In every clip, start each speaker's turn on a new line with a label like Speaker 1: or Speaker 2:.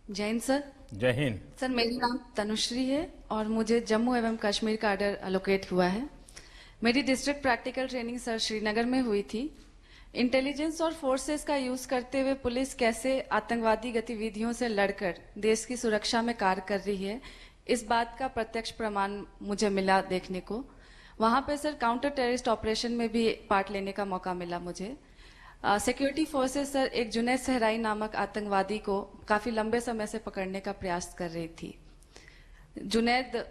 Speaker 1: जय हिंद सर।
Speaker 2: जय हिंद।
Speaker 1: सर मेरा नाम तनुश्री है और मुझे जम्मू एवं कश्मीर का आर्डर अलोकेट हुआ है। मेरी district practical training sir Srinagar में हुई थी। इंटेलिजेंस और फोर्सेस का यूज करते हुए पुलिस कैसे आतंकवादी गतिविधियों से लड़कर देश की सुरक्षा में कार्य कर रही है, इस बात का प्रत्यक्ष प्रमाण मुझे मिला देखने को। वहां पे सर काउंटर टेररिस्ट ऑपरेशन में भी पार्ट लेने का मौका मिला मुझे। सिक्योरिटी फोर्सेस सर एक जुनैद सहराई नामक आतंकवादी को काफी लंबे समय से पकड़ने का प्रयास कर रही थी। जुनैद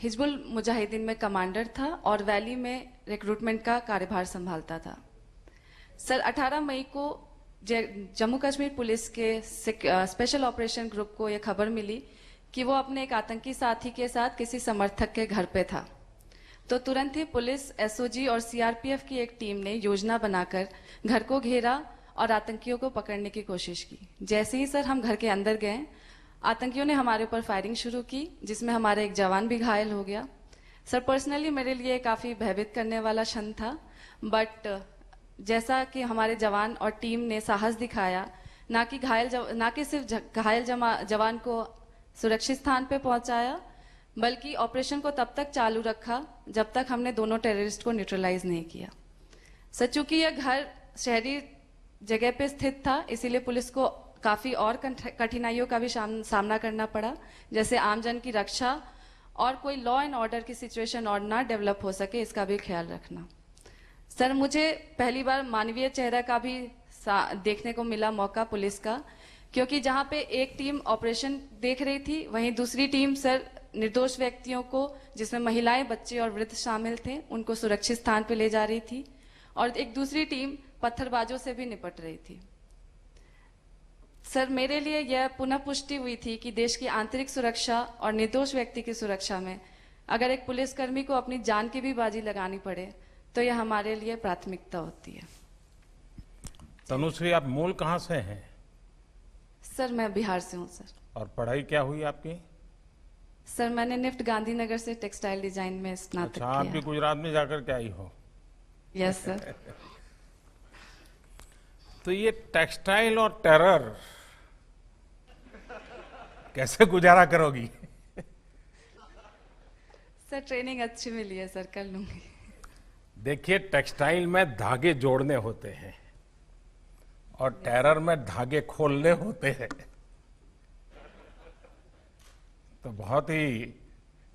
Speaker 1: हिजबुल मुजाहिदीन में कमांडर था और वैली में रिक्रूटमेंट का कार्यभार संभालता था। सर 18 मई को जम्मू कश्मीर पुलिस के स्पेशल ऑपरेशन ग्रुप को यह खबर मिली कि वो अपने एक आतंकी साथी के साथ किसी समर्थक के घर पे था। तो तुरंत ही पुलिस, एसओजी और सीआरपीएफ की एक टीम ने योजना बनाकर घर को घेरा और आतंकियों को पकड़ने की कोशिश की। जैसे ही सर हम घर के अंदर गए, आतंकियों ने हमारे ऊपर फायरिंग शुरू की, जिसमें हमारा एक जवान भी घायल हो गया। सर पर्सनली मेरे लिए काफी भयभीत करने वाला क्षण था, बट जैसा कि हमारे जवान और टीम ने साहस दिखाया, ना कि सिर्फ घायल जवान को सुरक्षित स्थान पे पहुंचाया, बल्कि ऑपरेशन को तब तक चालू रखा जब तक हमने दोनों टेररिस्ट को न्यूट्रलाइज नहीं किया। सर चूंकि यह घर शहरी जगह पे स्थित था, इसीलिए पुलिस को काफी और कठिनाइयों का भी सामना करना पड़ा, जैसे आमजन की रक्षा और कोई लॉ एंड ऑर्डर की सिचुएशन और ना डेवलप हो सके, इसका भी ख्याल रखना। सर मुझे पहली बार मानवीय चेहरा का भी देखने को मिला मौका पुलिस का, क्योंकि जहां पे एक टीम ऑपरेशन देख रही थी, वहीं दूसरी टीम सर निर्दोष व्यक्तियों को, जिसमें महिलाएं, बच्चे और वृद्ध शामिल थे, उनको सुरक्षित स्थान पर ले जा रही थी, और एक दूसरी टीम पत्थरबाजों से भी निपट रही थी। सर मेरे लिए यह पुनः पुष्टि हुई थी कि देश की आंतरिक सुरक्षा और निर्दोष व्यक्ति की सुरक्षा में अगर एक पुलिसकर्मी को अपनी जान की भी बाजी लगानी पड़े तो यह हमारे लिए प्राथमिकता होती है।
Speaker 2: तनुश्री, आप मूल कहाँ से हैं?
Speaker 1: सर मैं बिहार से हूँ सर।
Speaker 2: और पढ़ाई क्या हुई आपकी?
Speaker 1: सर मैंने निफ्ट गांधीनगर से टेक्सटाइल डिजाइन में स्नातक
Speaker 2: अच्छा, आप भी गुजरात में जाकर के आई हो?
Speaker 1: Yes sir.
Speaker 2: तो ये टेक्सटाइल और टेरर कैसे गुजारा करोगी?
Speaker 1: सर ट्रेनिंग अच्छी मिली है सर, कर लूंगी।
Speaker 2: देखिए, टेक्सटाइल में धागे जोड़ने होते हैं और टेरर में धागे खोलने होते हैं। तो बहुत ही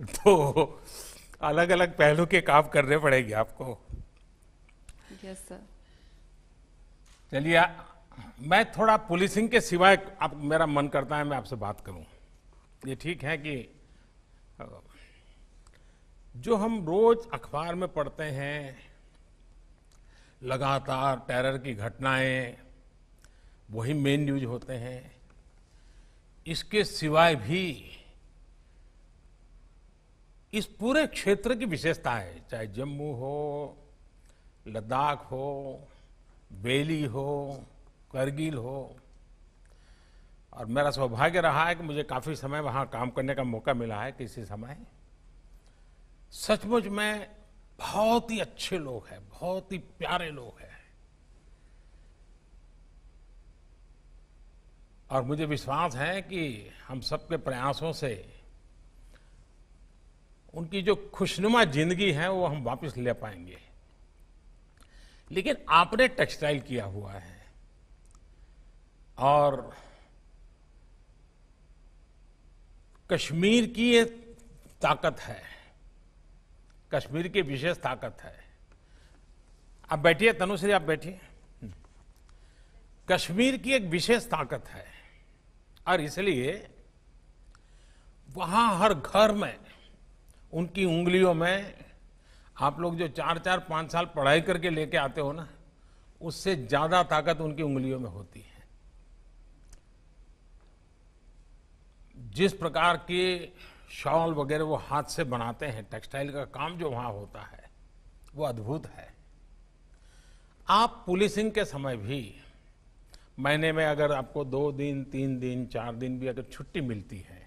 Speaker 2: तो अलग अलग पहलू के काम करने पड़ेंगे आपको।
Speaker 1: Yes sir.
Speaker 2: चलिए, मैं थोड़ा पुलिसिंग के सिवाय मेरा मन करता है मैं आपसे बात करूं। ये ठीक है कि जो हम रोज अखबार में पढ़ते हैं, लगातार टेरर की घटनाएं, वही मेन न्यूज होते हैं। इसके सिवाय भी इस पूरे क्षेत्र की विशेषता है, चाहे जम्मू हो, लद्दाख हो, बेली हो, करगिल हो। और मेरा सौभाग्य रहा है कि मुझे काफी समय वहां काम करने का मौका मिला है किसी समय। सचमुच में बहुत ही अच्छे लोग हैं, बहुत ही प्यारे लोग हैं, और मुझे विश्वास है कि हम सबके प्रयासों से उनकी जो खुशनुमा जिंदगी है वो हम वापस ले पाएंगे। लेकिन आपने टेक्सटाइल किया हुआ है और कश्मीर की ये ताकत है, कश्मीर की विशेष ताकत है। आप बैठिए तनुश्री, आप बैठिए। कश्मीर की एक विशेष ताकत है और इसलिए वहां हर घर में, उनकी उंगलियों में, आप लोग जो 4-4, 5 साल पढ़ाई करके लेके आते हो ना, उससे ज्यादा ताकत उनकी उंगलियों में होती है। जिस प्रकार के शॉल वगैरह वो हाथ से बनाते हैं, टेक्सटाइल का काम जो वहां होता है वो अद्भुत है। आप पुलिसिंग के समय भी महीने में अगर आपको 2 दिन, 3 दिन, 4 दिन भी अगर छुट्टी मिलती है,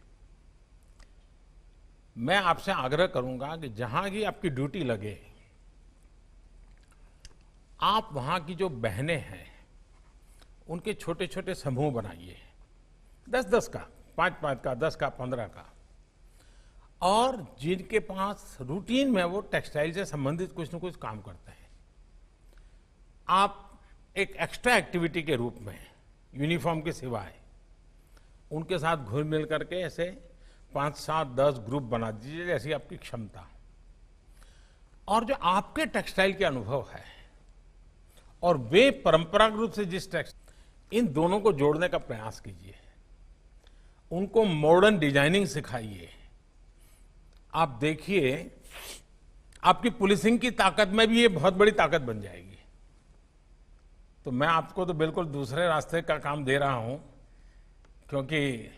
Speaker 2: मैं आपसे आग्रह करूंगा कि जहां की आपकी ड्यूटी लगे, आप वहां की जो बहनें हैं उनके छोटे छोटे समूह बनाइए, 10-10 का, 5-5 का, 10 का, 15 का, और जिनके पास रूटीन में वो टेक्सटाइल से संबंधित कुछ न कुछ काम करते हैं, आप एक एक्स्ट्रा एक्टिविटी के रूप में यूनिफॉर्म के सिवाय उनके साथ घुल मिल करके ऐसे 5, 7, 10 ग्रुप बना दीजिए, जैसी आपकी क्षमता। और जो आपके टेक्सटाइल के अनुभव है और वे परंपरागत रूप से जिस इन दोनों को जोड़ने का प्रयास कीजिए, उनको मॉडर्न डिजाइनिंग सिखाइए। आप देखिए, आपकी पुलिसिंग की ताकत में भी ये बहुत बड़ी ताकत बन जाएगी। तो मैं आपको तो बिल्कुल दूसरे रास्ते का काम दे रहा हूं, क्योंकि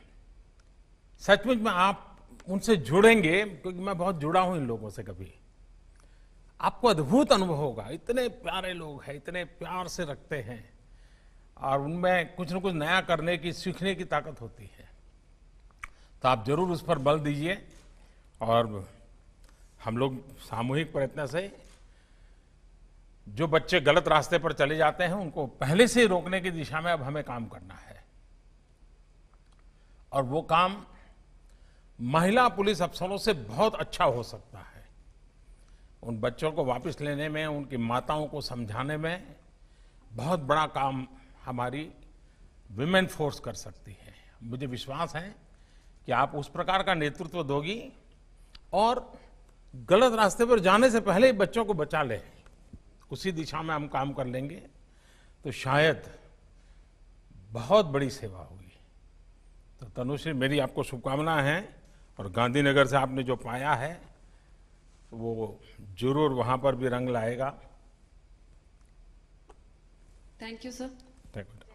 Speaker 2: सचमुच में आप उनसे जुड़ेंगे, क्योंकि मैं बहुत जुड़ा हूं इन लोगों से। कभी आपको अद्भुत अनुभव होगा। इतने प्यारे लोग हैं, इतने प्यार से रखते हैं, और उनमें कुछ न कुछ नया करने की, सीखने की ताकत होती है। तो आप जरूर उस पर बल दीजिए, और हम लोग सामूहिक प्रयत्न से जो बच्चे गलत रास्ते पर चले जाते हैं उनको पहले से रोकने की दिशा में अब हमें काम करना है। और वो काम महिला पुलिस अफसरों से बहुत अच्छा हो सकता है। उन बच्चों को वापस लेने में, उनकी माताओं को समझाने में बहुत बड़ा काम हमारी विमेन फोर्स कर सकती है। मुझे विश्वास है कि आप उस प्रकार का नेतृत्व दोगी और गलत रास्ते पर जाने से पहले ही बच्चों को बचा ले, उसी दिशा में हम काम कर लेंगे तो शायद बहुत बड़ी सेवा होगी। तो तनुश्री, मेरी आपको शुभकामनाएं हैं, और गांधीनगर से आपने जो पाया है वो जरूर वहां पर भी रंग लाएगा।
Speaker 1: Thank you sir.
Speaker 2: Thank you.